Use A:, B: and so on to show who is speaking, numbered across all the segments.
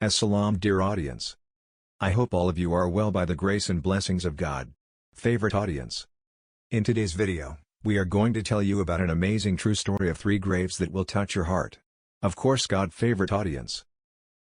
A: Assalam, dear audience. I hope all of you are well by the grace and blessings of God. Favorite audience. In today's video, we are going to tell you about an amazing true story of 3 graves that will touch your heart. Of course, God, favorite audience.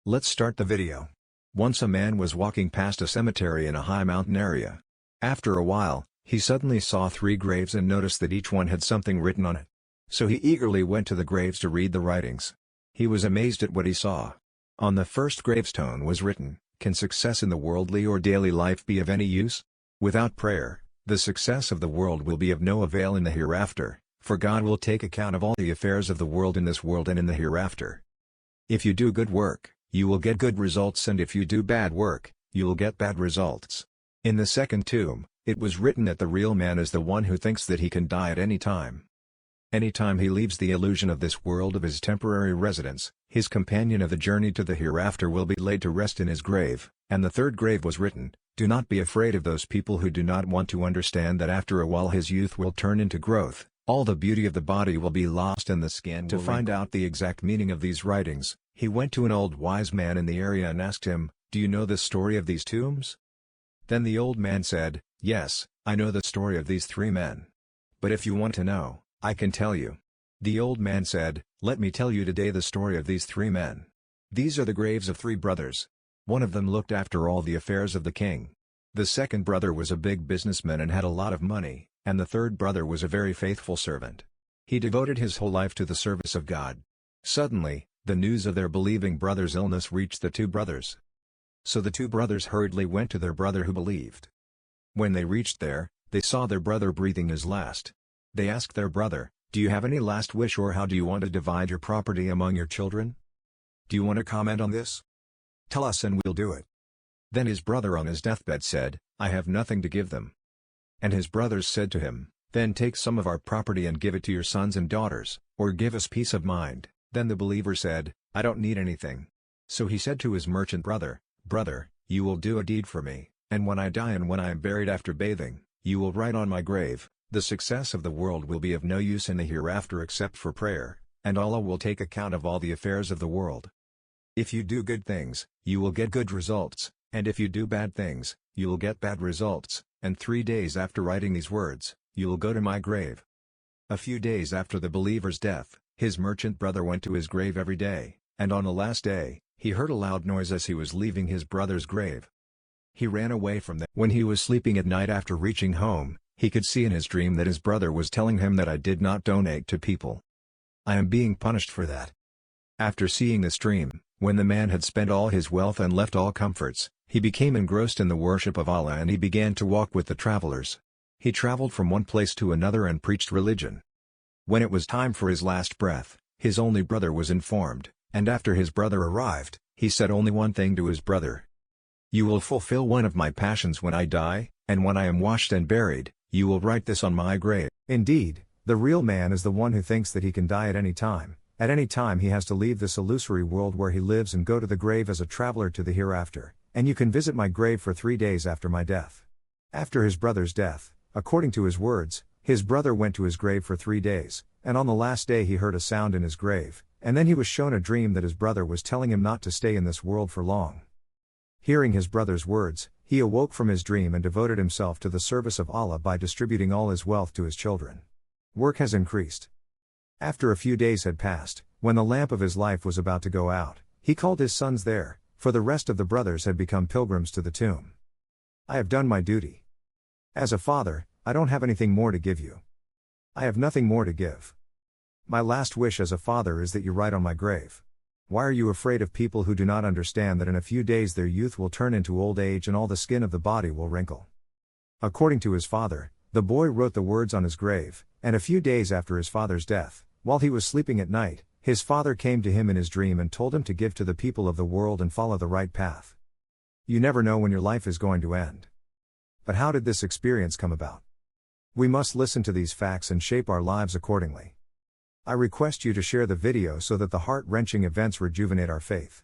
A: Let's start the video. Once a man was walking past a cemetery in a high mountain area. After a while, he suddenly saw 3 graves and noticed that each one had something written on it. So he eagerly went to the graves to read the writings. He was amazed at what he saw. On the first gravestone was written, "Can success in the worldly or daily life be of any use? Without prayer, the success of the world will be of no avail in the hereafter, for God will take account of all the affairs of the world in this world and in the hereafter. If you do good work, you will get good results, and if you do bad work, you will get bad results." In the second tomb, it was written that the real man is the one who thinks that he can die at any time. Anytime he leaves the illusion of this world of his temporary residence, his companion of the journey to the hereafter will be laid to rest in his grave. And the third grave was written, "Do not be afraid of those people who do not want to understand that after a while his youth will turn into growth, all the beauty of the body will be lost and the skin will." To find out the exact meaning of these writings, he went to an old wise man in the area and asked him, "Do you know the story of these tombs?" Then the old man said, "Yes, I know the story of these 3 men. But if you want to know, I can tell you." The old man said, "Let me tell you today the story of these 3 men. These are the graves of 3 brothers. One of them looked after all the affairs of the king. The second brother was a big businessman and had a lot of money, and the third brother was a very faithful servant. He devoted his whole life to the service of God. Suddenly, the news of their believing brother's illness reached the 2 brothers. So the 2 brothers hurriedly went to their brother who believed. When they reached there, they saw their brother breathing his last. They asked their brother, "Do you have any last wish, or how do you want to divide your property among your children? Do you want to comment on this? Tell us and we'll do it." Then his brother on his deathbed said, "I have nothing to give them." And his brothers said to him, "Then take some of our property and give it to your sons and daughters, or give us peace of mind." Then the believer said, "I don't need anything." So he said to his merchant brother, "Brother, you will do a deed for me, and when I die and when I am buried after bathing, you will write on my grave, 'The success of the world will be of no use in the hereafter except for prayer, and Allah will take account of all the affairs of the world. If you do good things, you will get good results, and if you do bad things, you will get bad results, and 3 days after writing these words, you will go to my grave.'" A few days after the believer's death, his merchant brother went to his grave every day, and on the last day, he heard a loud noise as he was leaving his brother's grave. He ran away from them. When he was sleeping at night after reaching home, he could see in his dream that his brother was telling him that I did not donate to people. I am being punished for that. After seeing this dream, when the man had spent all his wealth and left all comforts, he became engrossed in the worship of Allah and he began to walk with the travelers. He traveled from one place to another and preached religion. When it was time for his last breath, his only brother was informed, and after his brother arrived, he said only one thing to his brother. "You will fulfill one of my passions when I die, and when I am washed and buried, you will write this on my grave." Indeed, the real man is the one who thinks that he can die at any time. At any time he has to leave this illusory world where he lives and go to the grave as a traveler to the hereafter, and you can visit my grave for 3 days after my death. After his brother's death, according to his words, his brother went to his grave for 3 days, and on the last day he heard a sound in his grave, and then he was shown a dream that his brother was telling him not to stay in this world for long. Hearing his brother's words, he awoke from his dream and devoted himself to the service of Allah by distributing all his wealth to his children. Work has increased. After a few days had passed, when the lamp of his life was about to go out, he called his sons there, for the rest of the brothers had become pilgrims to the tomb. "I have done my duty. As a father, I don't have anything more to give you. I have nothing more to give. My last wish as a father is that you write on my grave. Why are you afraid of people who do not understand that in a few days their youth will turn into old age and all the skin of the body will wrinkle?" According to his father, the boy wrote the words on his grave, and a few days after his father's death, while he was sleeping at night, his father came to him in his dream and told him to give to the people of the world and follow the right path. You never know when your life is going to end. But how did this experience come about? We must listen to these facts and shape our lives accordingly. I request you to share the video so that the heart-wrenching events rejuvenate our faith.